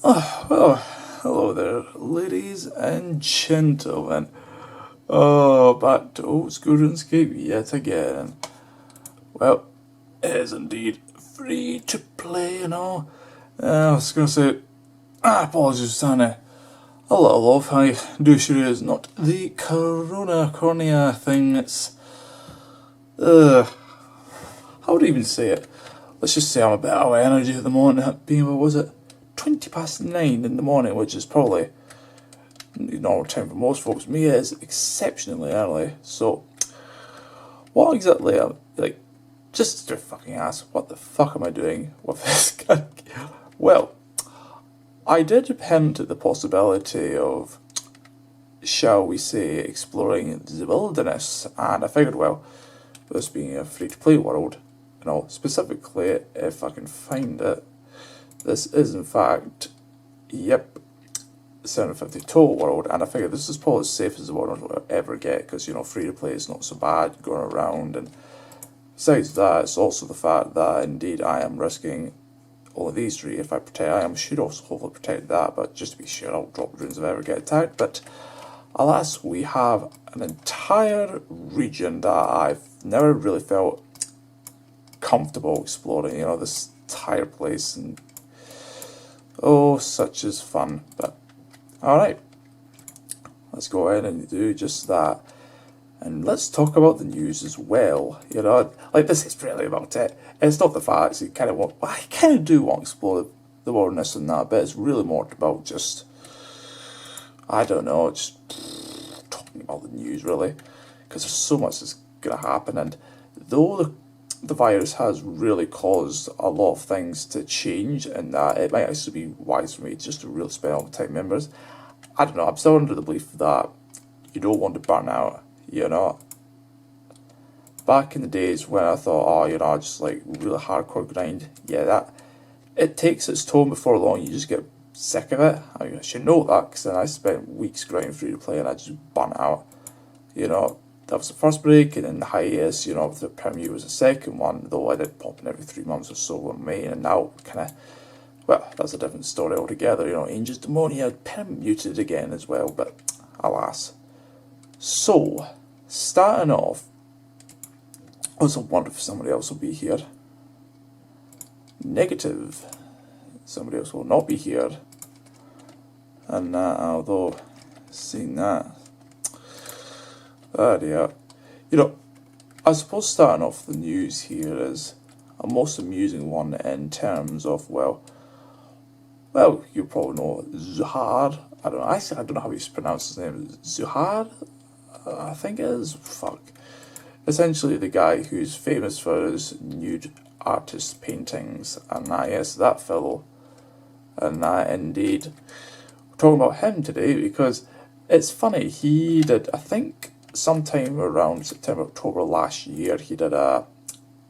Well, hello there, ladies and gentlemen. Oh, back to old school Runescape yet again. Well, it is indeed free to play and all. I was going to say, apologies, Santa. A little off. I do assure you it's not the cornea thing. It's, how would I even say it? Let's just say I'm a bit out of energy at the moment, being, what was it, 20 past 9 in the morning, which is probably normal time for most folks. Me, it is exceptionally early. So, what exactly, just to fucking ask, what the fuck am I doing with this guy? Well, I did hint at the possibility of, shall we say, exploring the wilderness, and I figured, well, this being a free-to-play world, specifically, if I can find it, this is in fact, yep, 750 total world, and I figure this is probably as safe as the world will ever get, because, free to play is not so bad going around, and besides that, it's also the fact that indeed I am risking all of these three. If I protect, I should also hopefully protect that, but just to be sure, I'll drop runes if I ever get attacked. But alas, we have an entire region that I've never really felt comfortable exploring, this entire place, and oh, such is fun. But alright, let's go ahead and do just that. And let's talk about the news as well. This is really about it. It's not the facts. I kind of do want to explore the wilderness and that, but it's really more about just, I don't know, just talking about the news really, because there's so much that's going to happen. And though the virus has really caused a lot of things to change, and that it might actually be wise for me just to really spend all the time members. I don't know, I'm still under the belief that you don't want to burn out, Back in the days when I thought, just like really hardcore grind, that it takes its toll before long, you just get sick of it. I should know that, because then I spent weeks grinding free to play and I just burnt out, That was the first break, and then the hiatus, the Premier was the second one, though I did pop in every 3 months or so on main, and now that's a different story altogether, Angel's Demonia permuted again as well, but alas. So, starting off, I also wonder if somebody else will be here. Negative. Somebody else will not be here. And although, seeing that, oh dear. I suppose starting off the news here is a most amusing one in terms of, well, you probably know Zuhar. I don't know how you pronounce his name. Zuhar? I think it is. Fuck. Essentially the guy who's famous for his nude artist paintings, and yes, that fellow. And indeed, we're talking about him today because it's funny, he did, I think, sometime around September, October last year, he did an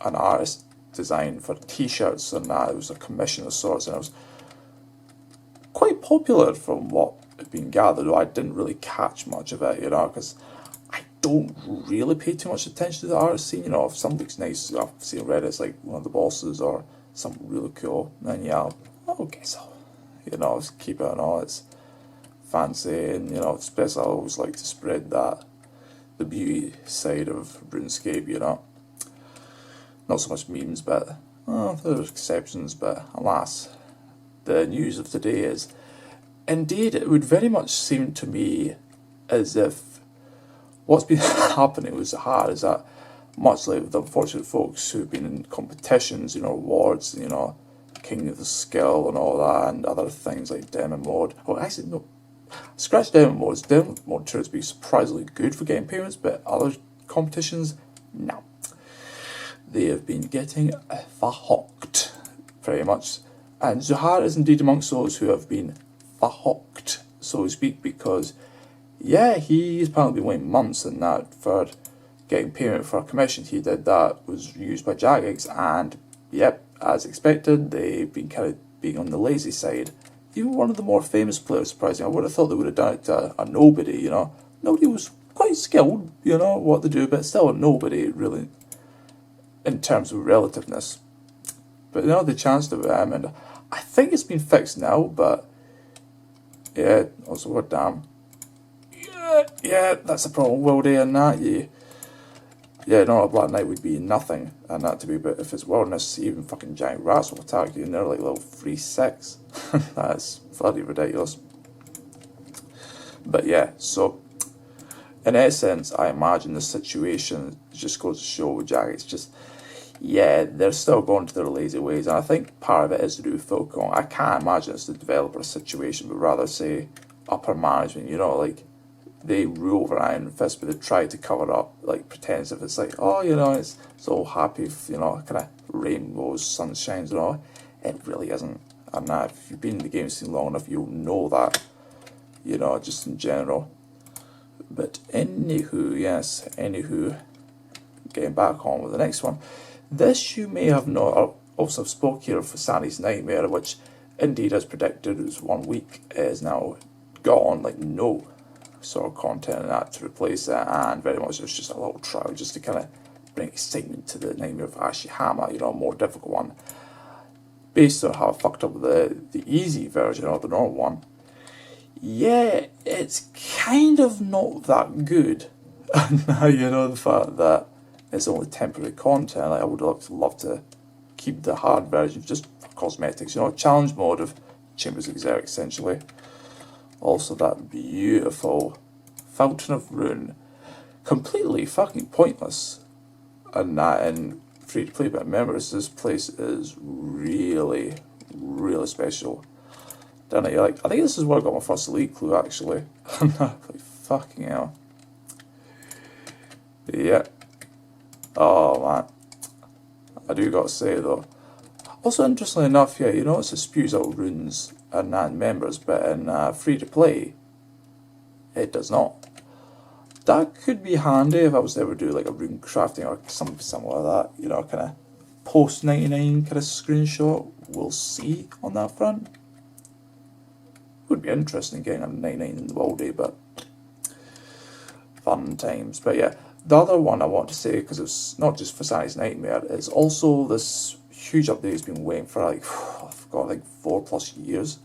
artist design for t-shirts, and it was a commission of sorts, and it was quite popular from what had been gathered, though I didn't really catch much of it, because I don't really pay too much attention to the artist scene, if something looks nice, I've seen Reddit's like one of the bosses or something really cool, then okay, so, just keep it on all, it's fancy, and, especially I always like to spread the beauty side of RuneScape, not so much memes, but, there's exceptions, but alas, the news of today is, indeed, it would very much seem to me as if what's been happening with Zahar is that, much like the unfortunate folks who've been in competitions, awards, King of the Skill and all that, and other things like Demon Mode. Well, actually, no, scratch Demon Mode. Demon Mode turns out to be surprisingly good for getting payments, but other competitions, no. They have been getting verhocked, pretty much. And Zuhar is indeed amongst those who have been verhocked, so to speak, because, he's apparently been waiting months in that for getting payment for a commission he did that was used by Jagex, and, as expected, they've been kind of being on the lazy side. Even one of the more famous players, surprisingly, I would have thought they would have done it to a nobody, Nobody was quite skilled, what they do, but still a nobody, really, in terms of relativeness. But, they chanced it with him, and I think it's been fixed now, but Yeah, also, god damn. Yeah, that's the problem, wildy and that, yeah, no, a Black Knight would be nothing, and that to be, but if it's wilderness, even fucking giant rats will attack you, and they're like level 3-6. That's bloody ridiculous. But yeah, so, in essence, I imagine the situation just goes to show with Jagex, just, yeah, they're still going to their lazy ways, and I think part of it is to do with Pk'ing. I can't imagine it's the developer's situation, but rather say upper management, you know, like, they rule over Iron Fist, but they try to cover up, like, pretend as if it's like, oh, you know, it's all happy, you know, kind of rainbows, sunshines and all. It really isn't. And if you've been in the game scene long enough, you'll know that, you know, just in general. But anywho, yes, getting back on with the next one. This you may have not, also spoke here of Fasani's Nightmare, which indeed, as predicted, was 1 week, is now gone, like, no sort of content and that to replace it, and very much it's just a little trial just to kind of bring excitement to the Nightmare of Ashihama, you know, a more difficult one. Based on how I fucked up the easy version or the normal one, yeah, it's kind of not that good. And now, you know, the fact that it's only temporary content, like, I would love to keep the hard version just for cosmetics, you know, challenge mode of Chambers of Xeric essentially. Also that beautiful Fountain of Rune, completely fucking pointless, and that in free to play, but remember, this place is really, really special. Don't it? Like, I think this is where I got my first elite clue actually. Like, fucking hell. Yeah. Oh man. I do gotta say though. Also, interestingly enough, yeah, you notice it spews out runes and non-members, but in free to play, it does not. That could be handy if I was to ever do like a rune crafting or something similar to that, you know, kind of post 99 kind of screenshot. We'll see on that front. Would be interesting getting a 99 in the wildy, but fun times. But yeah, the other one I want to say, because it's not just Fasani's Nightmare, it's also this huge update has been waiting for like, I've got like 4+ years.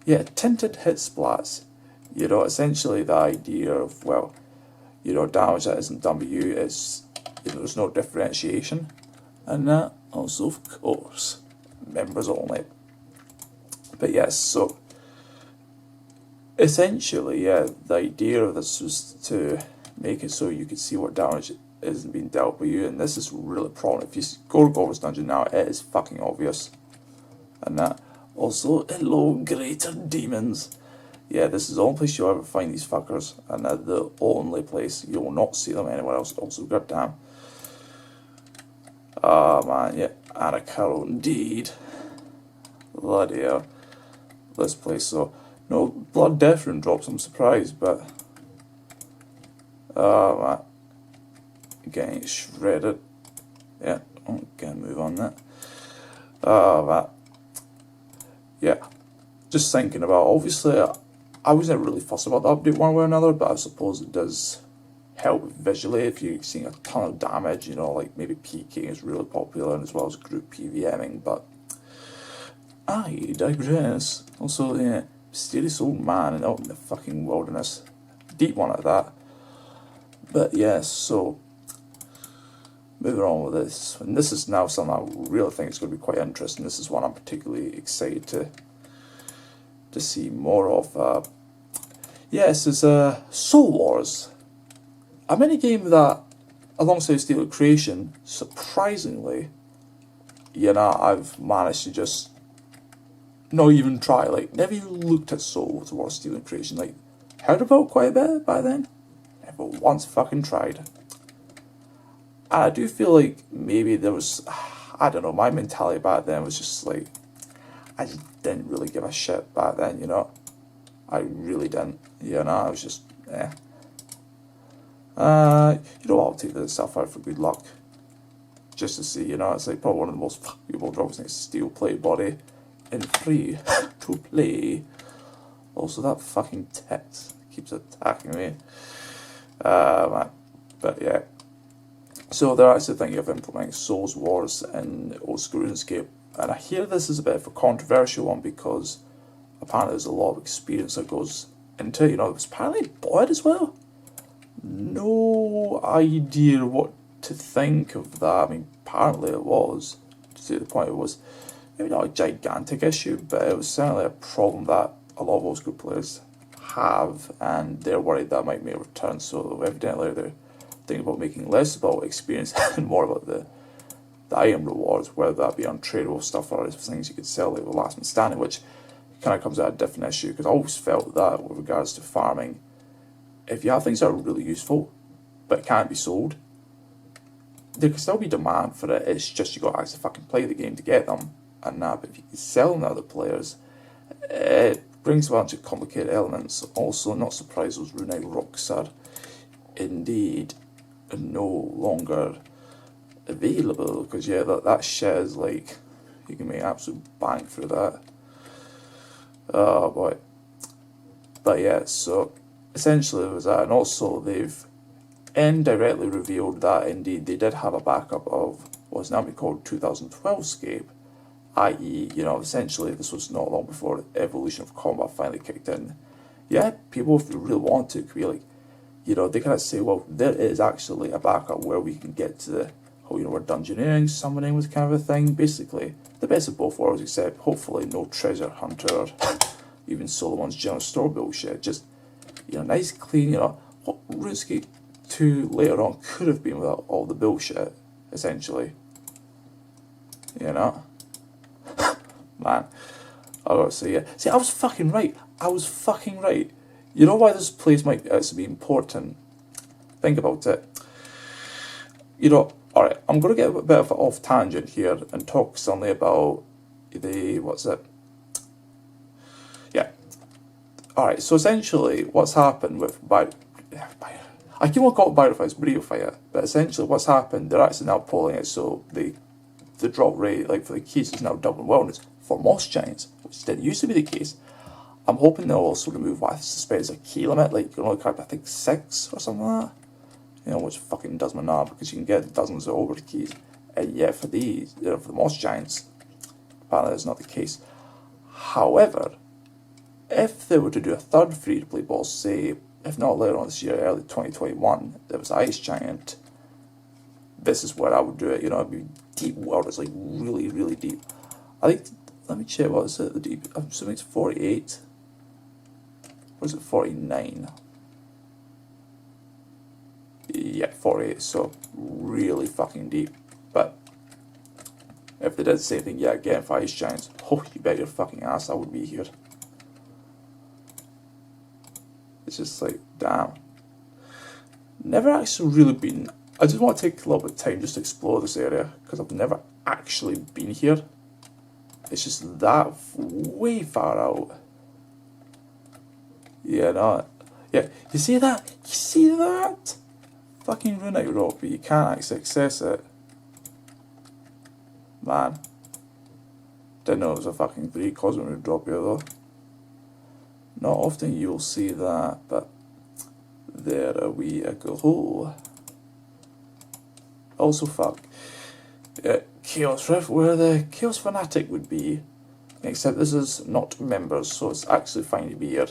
Yeah, tinted hit splats. You know, essentially the idea of, well, you know, damage that isn't done by you is, you know, there's no differentiation. And that also, of course, members only. But yes, so essentially, yeah, the idea of this was to make it so you could see what damage isn't being dealt by you, and this is really prominent. If you go to Gore's Dungeon now, it is fucking obvious. And that. Also, hello, greater demons. Yeah, this is the only place you'll ever find these fuckers, and the only place you will not see them anywhere else. Also, goddamn. Ah, man, yeah, Armadyl indeed. Bloody hell. This place, so. No blood death rune drops, I'm surprised, but. Ah, man. Getting shredded. Yeah, I'm gonna move on that. Ah, man. Yeah, just thinking about, obviously, I wasn't really fussed about the update one way or another, but I suppose it does help visually if you're seeing a ton of damage, you know, like maybe Pk'ing is really popular, and as well as group PVMing, but I digress. Also, yeah, mysterious old man out in the fucking wilderness. Deep one at that. But yes, so moving on with this, and this is now something I really think is going to be quite interesting. This is one I'm particularly excited to see more of. Yes, it's Soul Wars, a minigame that, alongside Steel Creation, surprisingly, you know, I've managed to just not even try. Like, never even looked at Soul Wars Steel Creation. Like, heard about quite a bit by then, never once fucking tried. And I do feel like maybe there was, I don't know, my mentality back then was just like, I just didn't really give a shit back then, you know. I really didn't, you know, I was just, eh. You know what, I'll take this stuff out for good luck. Just to see, you know, it's like probably one of the most valuable drops next to Steel Plate Body in free to play. Also, that fucking tit keeps attacking me. Man. But yeah. So they're actually thinking of implementing Souls Wars in old school Runescape, and I hear this is a bit of a controversial one because apparently there's a lot of experience that goes into it. You know, it was apparently bored as well. No idea what to think of that. I mean, apparently it was, to the point it was maybe not a gigantic issue, but it was certainly a problem that a lot of old school players have, and they're worried that might make a return. So evidently they're thinking about making less about experience and more about the item rewards, whether that be untradeable stuff or things you could sell like the last man standing, which kind of comes out a different issue, because I always felt that with regards to farming, if you have things that are really useful but can't be sold, there can still be demand for it. It's just you got to actually fucking play the game to get them, and that. But if you can sell them to other players, it brings a bunch of complicated elements. Also, not surprised those rune rocks are indeed no longer available, because yeah, that shit is like, you can make absolute bank through that. Oh boy. But yeah, so essentially it was that, and also they've indirectly revealed that indeed they did have a backup of what's now been called 2012scape, i.e., you know, essentially this was not long before the evolution of combat finally kicked in. Yeah, people, if they really want to, could be like, you know, they kind of say, well, there is actually a backup where we can get to the whole, you know, where dungeoneering, summoning was kind of a thing. Basically, the best of both worlds, except hopefully no treasure hunter or even Solomon's general store bullshit. Just, you know, nice, clean, you know, what Runescape 2 later on could have been without all the bullshit, essentially. You know? Man. I gotta say, yeah. See, I was fucking right. You know why this place might actually be important? Think about it. You know, alright, I'm going to get a bit of an off tangent here and talk suddenly about what's it? Yeah. Alright, so essentially what's happened with I keep on calling it Biofire, it's Briofire, but essentially what's happened, they're actually now pulling it so the drop rate, like for the keys, is now double wellness for moss giants, which didn't used to be the case. I'm hoping they'll also remove what I suspect is a key limit, like you can only grab I think 6 or something like that. You know, which fucking does my knob, because you can get dozens of over keys. And yet for these, you know, for the moss giants, apparently that's not the case. However, if they were to do a third free-to-play boss, say, if not later on this year, early 2021, there was Ice Giant, this is where I would do it. You know, it'd be deep world. It's like really, really deep. I think, let me check, what is it, the deep? I'm assuming it's 48. Or is it 49? Yeah, 48, so really fucking deep. But if they did the same thing, yeah, again for Ice Giants, oh, you bet your fucking ass I would be here. It's just like, damn. Never actually really been. I just want to take a little bit of time just to explore this area, because I've never actually been here. It's just that way far out. Yeah, no. Yeah, you see that? You see that? Fucking runite rock, but you can't actually access it. Man. Didn't know it was a fucking 3 cosmic drop here though. Not often you'll see that, but there we go. Also, fuck. Chaos Rift, where the Chaos Fanatic would be. Except this is not members, so it's actually fine to be here.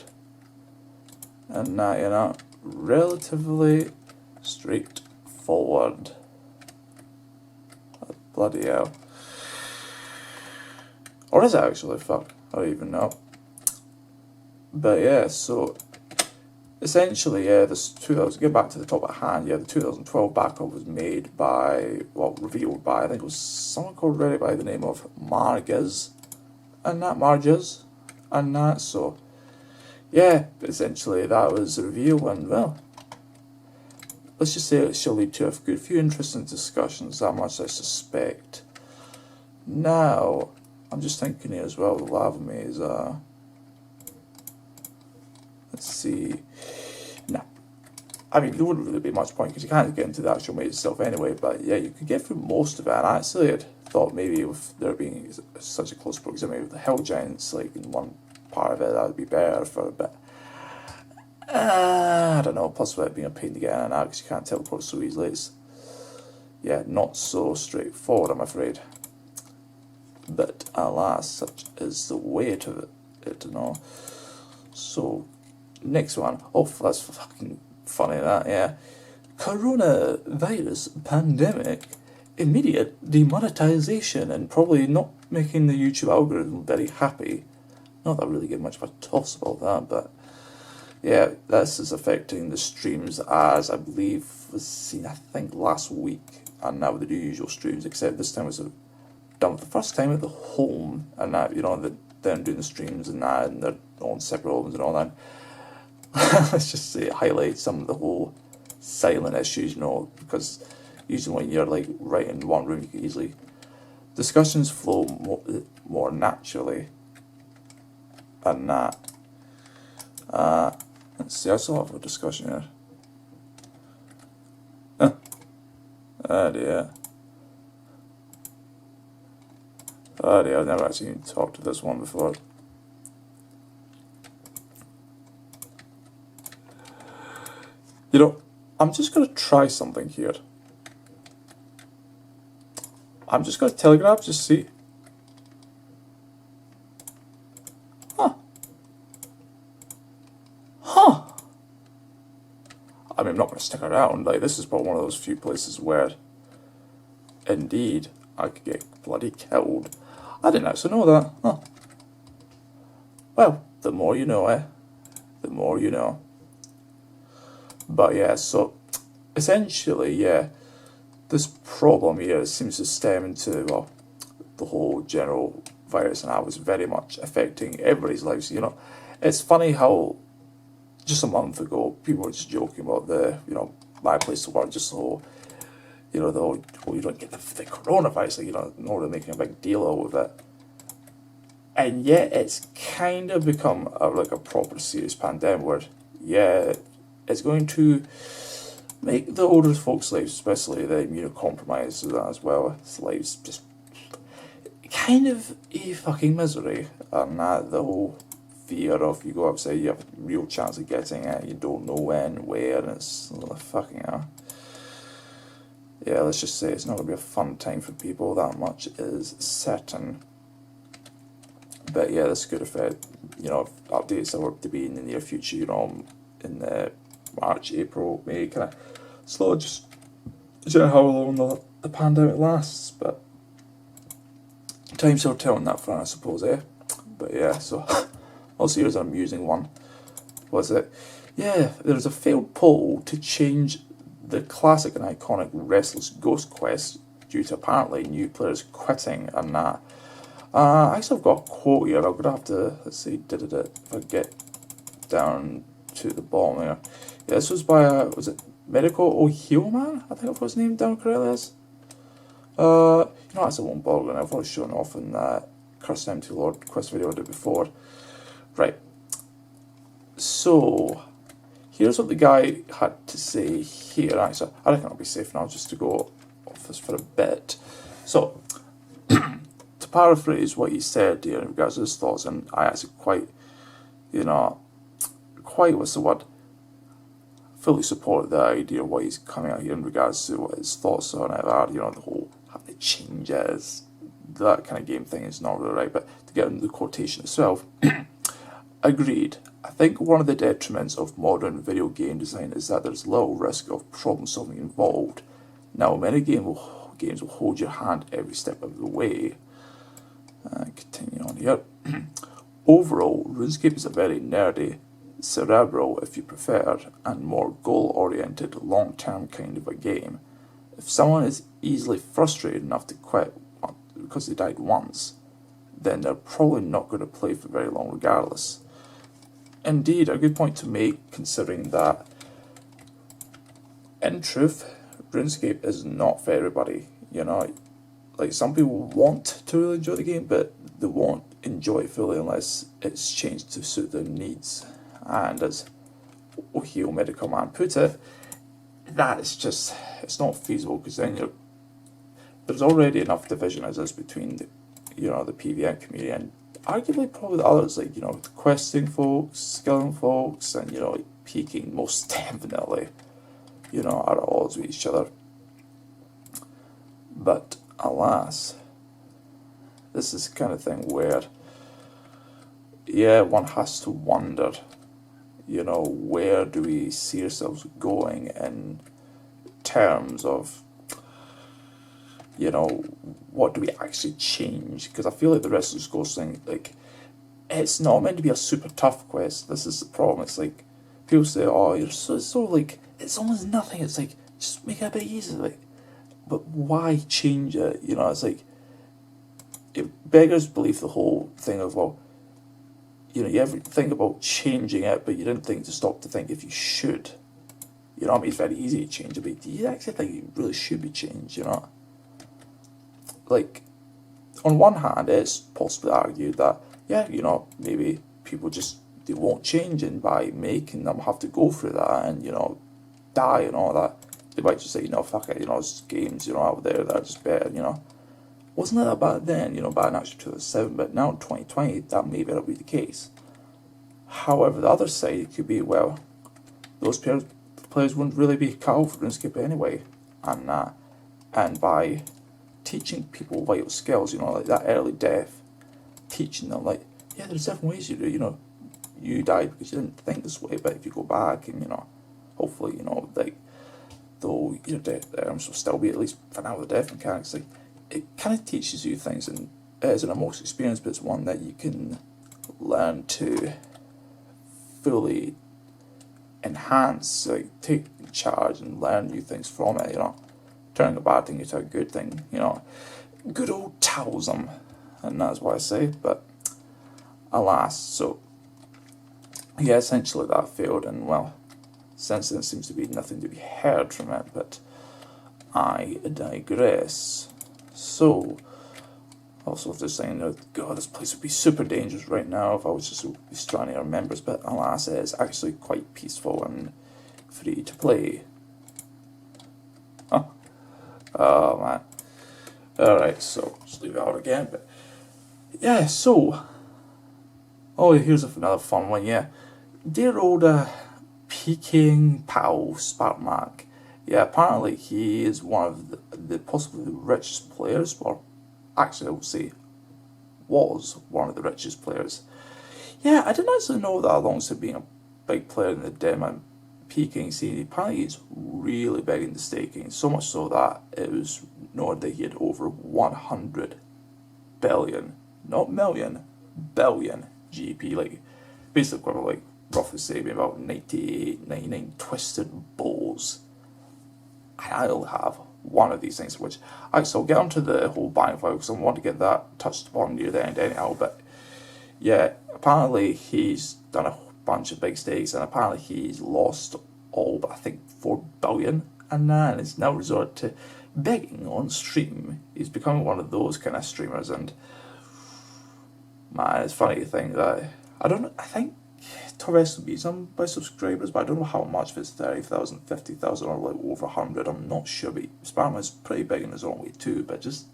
And you know, relatively straightforward. Bloody hell. Or is it actually? Fuck. I don't even know. But yeah, so essentially, yeah, this 2000, get back to the top of hand, yeah, the 2012 backup was made by, well, revealed by, I think it was someone called Reddit by the name of Marges, so, yeah, essentially that was the reveal, and well, let's just say it shall lead to a good few interesting discussions, that much I suspect. Now, I'm just thinking here as well, the lava maze, let's see. Nah. I mean, there wouldn't really be much point because you can't get into the actual maze itself anyway, but yeah, you could get through most of it. And actually, I'd thought maybe with there being such a close proximity with the Hell Giants, like in one part of it, that would be better for a bit. I don't know, plus with it being a pain to get in and out because you can't teleport so easily. It's, yeah, not so straightforward, I'm afraid. But alas, such is the way of it. it and all. So, next one. Oh, that's fucking funny, that, yeah. Coronavirus pandemic, immediate demonetization, and probably not making the YouTube algorithm very happy. Not that I really give much of a toss about that, but yeah, this is affecting the streams, as I believe was seen, I think, last week, and now they do usual streams, except this time it was done for the first time at the home, and that, you know, they're doing the streams and that, and they're on separate homes and all that. Let's just say highlight some of the whole silent issues, you know, because usually when you're like right in one room, you can easily discussions flow more naturally, and that. Let's see, I still have a discussion here. Oh dear. Oh dear, I've never actually even talked to this one before. You know, I'm just going to try something here. I'm just going to telegraph, just see. Huh. I mean, I'm not going to stick around. Like, this is probably one of those few places where, indeed, I could get bloody killed. I didn't actually know that. Huh. Well, the more you know, eh? The more you know. But yeah, so essentially, yeah, this problem here seems to stem into, well, the whole general virus, and how it's very much affecting everybody's lives. You know, it's funny how just a month ago people were just joking about my place to work, just so, you know, you don't get the coronavirus, like, you know, not really making a big deal out of it. And yet it's kind of become like a proper serious pandemic where, yeah, it's going to make the older folks' lives, especially the immunocompromised as well, lives just kind of a fucking misery. And the whole fear of you go outside, you have a real chance of getting it, you don't know when, where, and it's fucking hell. Yeah, let's just say it's not going to be a fun time for people, that much is certain. But yeah, this could affect, you know, updates are to be in the near future, you know, in the March, April, May, kind of slow, just how long the pandemic lasts, but time's still telling that front, I suppose, eh? But yeah, so also here's an amusing one. Was it? Yeah, there's a failed poll to change the classic and iconic Restless Ghost quest due to apparently new players quitting and that. I actually have got a quote here. I'm gonna have to, let's see, if I get down to the bottom here. Yeah, this was by was it Medical Ohioman? I think I've got his name down correctly as. You know, that's a won't bother, and I've already shown off in that Curse Empty Lord quest video I did before. Right. So here's what the guy had to say here. Actually, I reckon I'll be safe now just to go off this for a bit. So to paraphrase what he said here in regards to his thoughts, and I actually quite, what's the word, fully support the idea of what he's coming out here in regards to what his thoughts on it are, the whole how the changes, that kind of game thing is not really right, but to get into the quotation itself, agreed. I think one of the detriments of modern video game design is that there's little risk of problem solving involved. Now, many games will hold your hand every step of the way. Continue on here. Overall, RuneScape is a very nerdy, cerebral, if you prefer, and more goal-oriented, long-term kind of a game. If someone is easily frustrated enough to quit because they died once, then they're probably not going to play for very long regardless. Indeed, a good point to make, considering that, in truth, RuneScape is not for everybody. Like, some people want to really enjoy the game, but they won't enjoy it fully unless it's changed to suit their needs. And as Ohio Medical Man put it, that is just, it's not feasible, because then there's already enough division as is between the PvM community and arguably probably the others, like, the questing folks, skilling folks, and, Pk'ing most definitely, are at odds with each other. But alas, this is the kind of thing where, yeah, one has to wonder, you know, where do we see ourselves going in terms of, you know, what do we actually change? Because I feel like the Restless Ghost thing, like, it's not meant to be a super tough quest. This is the problem. It's like, people say, oh, you're so like, it's almost nothing. It's like, just make it a bit easier. Like, but why change it? You know, it's like, it beggars belief, the whole thing of, well, you know, you ever think about changing it, but you didn't think to stop to think if you should. You know what I mean? It's very easy to change it, but do you actually think it really should be changed, you know? Like, on one hand, it's possibly argued that, yeah, you know, maybe people just, they won't change, and by making them have to go through that and, you know, die and all that, they might just say, you know, fuck it, you know, it's games, you know, out there that are just better, you know. Wasn't that bad then, you know, back in actually 2007, but now in 2020, that may not be the case. However, the other side could be, well, those players wouldn't really be cut out for RuneScape anyway, and by teaching people vital skills, you know, like that early death, teaching them, like, yeah, there's different ways you do, you know, you died because you didn't think this way, but if you go back and, you know, hopefully, you know, like, though your death will still be, at least for now, the death mechanics, like, it kind of teaches you things, and it isn't a most experience, but it's one that you can learn to fully enhance, like, take charge and learn new things from it, you know, turning a bad thing into a good thing, you know, good old Taoism, and that's what I say, but alas, so, yeah, essentially that failed, and well, since then seems to be nothing to be heard from it, but I digress. So, also if they're saying, oh, God, this place would be super dangerous right now if I was just stranding our members, but alas, it is actually quite peaceful and free to play. Huh? Oh, man. Alright, so, just leave it out again, but, yeah, so, oh, here's another fun one, yeah. Dear old, Pk'ing pal, Sparkmark. Yeah, apparently he is one of the possibly the richest players, or actually I would say was one of the richest players. Yeah, I didn't actually know that alongside being a big player in the Denmark Pk'ing scene, apparently he's really big into staking, so much so that it was noted that he had over 100 billion, not million, billion GP, like basically equivalent, like roughly say about 98, 99 twisted balls. I only have one of these things, which I'll get onto the whole buying file because I want to get that touched upon near the end anyhow. But yeah, apparently he's done a bunch of big stakes, and apparently he's lost all but I think 4 billion, and it's now resorted to begging on stream. He's becoming one of those kind of streamers, and man, it's funny to think that I think Torres will be some by subscribers, but I don't know how much, if it's 30,000, 50,000, or like over 100, I'm not sure, but Sparman is pretty big in his own way too, but just,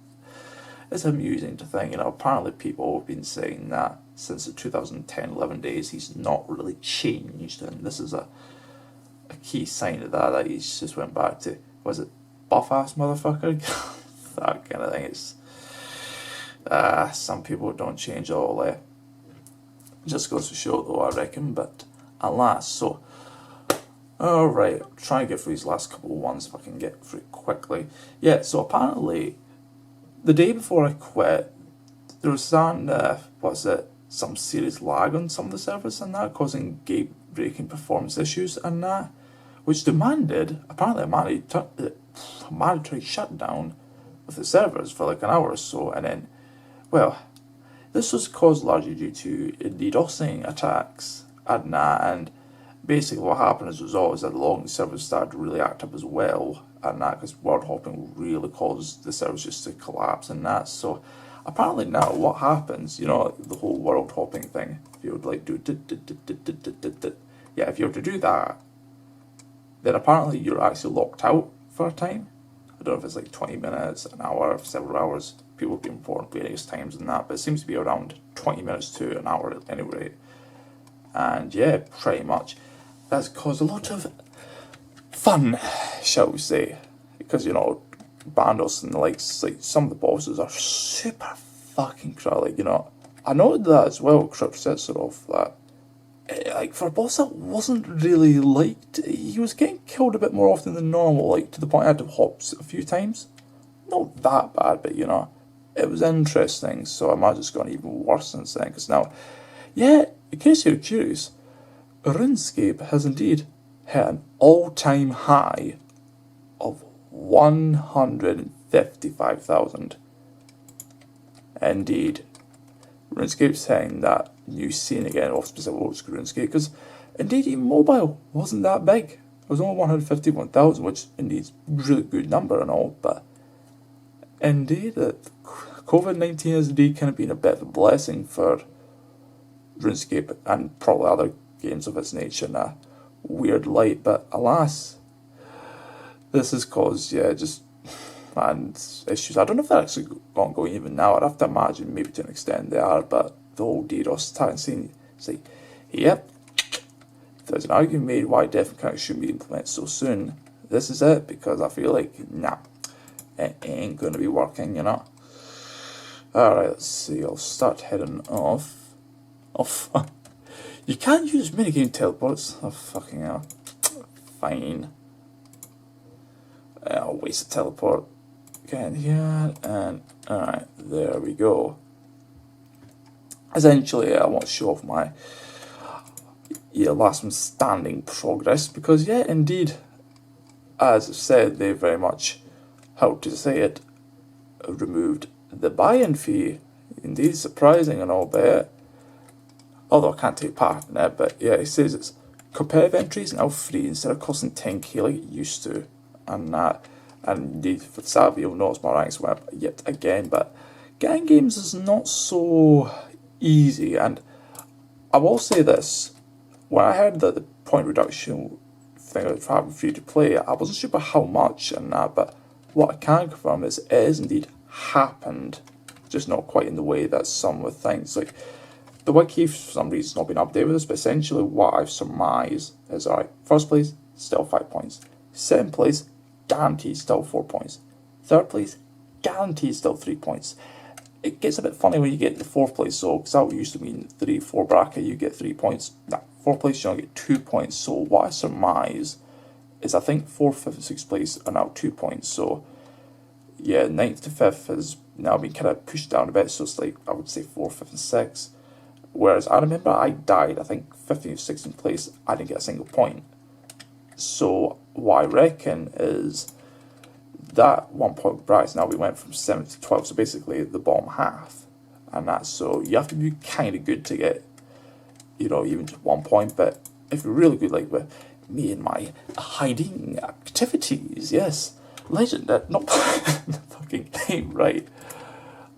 it's amusing to think, you know, apparently people have been saying that since the 2010-11 days, he's not really changed, and this is a key sign of that he's just went back to, was it buff-ass motherfucker? That kind of thing. It's, some people don't change at all, just goes to show though, I reckon, but alas, so, alright, I'll try and get through these last couple of ones if I can get through quickly. Yeah, so apparently, the day before I quit, there was some serious lag on some of the servers and that, causing game-breaking performance issues and that, which demanded, apparently a mandatory shutdown of the servers for like an hour or so, and then, well, this was caused largely due to DDoSing attacks and basically what happened as a result is that the logging servers started to really act up as well, and that because world hopping really caused the servers just to collapse and that. So apparently now what happens, you know, the whole world hopping thing, if you would like do yeah, if you were to do that, then apparently you're actually locked out for a time. I don't know if it's like 20 minutes, an hour, several hours. People have been reporting various times and that, but it seems to be around 20 minutes to an hour at any rate. And yeah, pretty much. That's caused a lot of fun, shall we say. Because, you know, Bandos and the likes, like some of the bosses are super fucking crowded. Like, you know, I noted that as well, Cryptsetsarov, that like for a boss that wasn't really liked, he was getting killed a bit more often than normal, like to the point I had to hop a few times. Not that bad, but you know, it was interesting, so I imagine it's gone even worse since then, because now, yeah, in case you're curious, RuneScape has indeed hit an all-time high of 155,000. Indeed. RuneScape's hitting that new scene again of specific old school RuneScape, because indeed even mobile wasn't that big. It was only 151,000, which indeed is a really good number and all, but indeed that COVID-19 has indeed kind of been a bit of a blessing for RuneScape and probably other games of its nature in a weird light, but alas, this has caused, just and issues. I don't know if they're actually ongoing even now. I'd have to imagine maybe to an extent they are, but the whole DDoS attack scene, it's like, yep, if there's an argument made why definitely shouldn't be implemented so soon, this is it, because I feel like, nah, it ain't going to be working, you know. Alright, let's see, I'll start heading off. You can't use minigame teleports. Oh, fucking hell. Fine. I'll waste a teleport. Get in here, and alright, there we go. Essentially, I want to show off my last one standing progress, because indeed, as I've said, they very much, how to say it, removed the buy-in fee. Indeed, surprising and all that. Although I can't take part in it, but yeah, it says it's competitive entries now free instead of costing 10k like it used to, and that. And indeed, for the Savvy, you'll notice my ranks went up yet again, but getting games is not so easy. And I will say this, when I heard that the point reduction thing of having free to play, I wasn't sure about how much and that, but what I can confirm is it is indeed happened, just not quite in the way that some would think. It's like, the wiki for some reason has not been updated with this, but essentially what I've surmised is, alright, first place, still 5 points. Second place, guaranteed still 4 points. Third place, guaranteed still 3 points. It gets a bit funny when you get to the fourth place, so, because that used to mean 3-4 bracket, you get 3 points. Nah, fourth place, you only get 2 points. So what I surmise is I think 4th, 5th, and 6th place are now 2 points. So, yeah, 9th to 5th has now been kind of pushed down a bit, so it's like, I would say 4th, 5th, and 6th. Whereas I remember I died, I think 15th, 16th place, I didn't get a single point. So what I reckon is that 1 point bracket, now we went from 7th to 12th, so basically the bottom half. And that's, so you have to be kind of good to get, even just 1 point, but if you're really good, like with me and my hiding activities, yes, legend, not fucking game, right?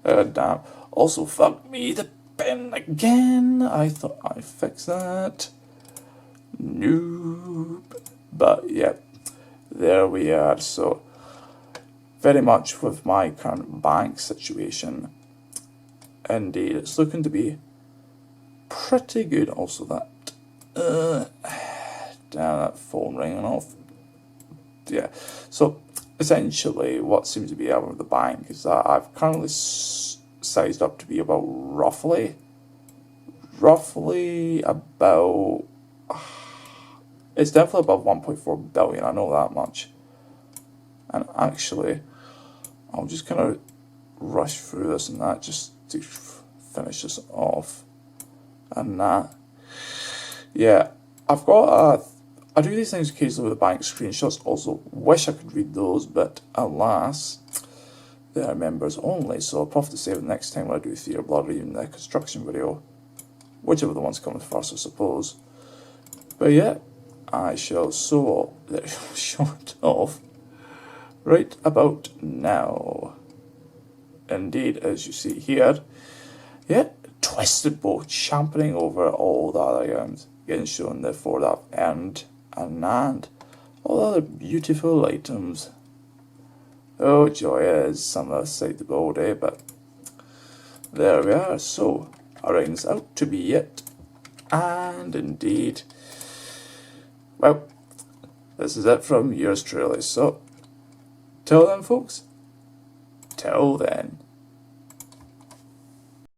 Damn. Also, fuck me, the pen again. I thought I fixed that. Noob. But yeah, there we are. So, very much with my current bank situation, indeed, it's looking to be pretty good. Also, that damn, that phone ringing off. Yeah, so essentially, what seems to be out of the bank is that I've currently sized up to be about roughly about. It's definitely above 1.4 billion, I know that much. And actually, I'll just kind of rush through this and that just to finish this off. And that. Yeah, I've got I do these things occasionally with the bank screenshots, also wish I could read those, but alas, they are members only, so I'll probably save it next time when I do Theatre Blood or even the construction video. Whichever the one's coming first, I suppose. But yeah, I shall show it off right about now. Indeed, as you see here, Twisted Bow championing over all the other items, getting shown therefore that I've earned and all the other beautiful items. Oh joy, it is some of the sight of all day, but there we are. So, our item's out to be it, and indeed, well, this is it from yours truly. So, till then, folks, till then.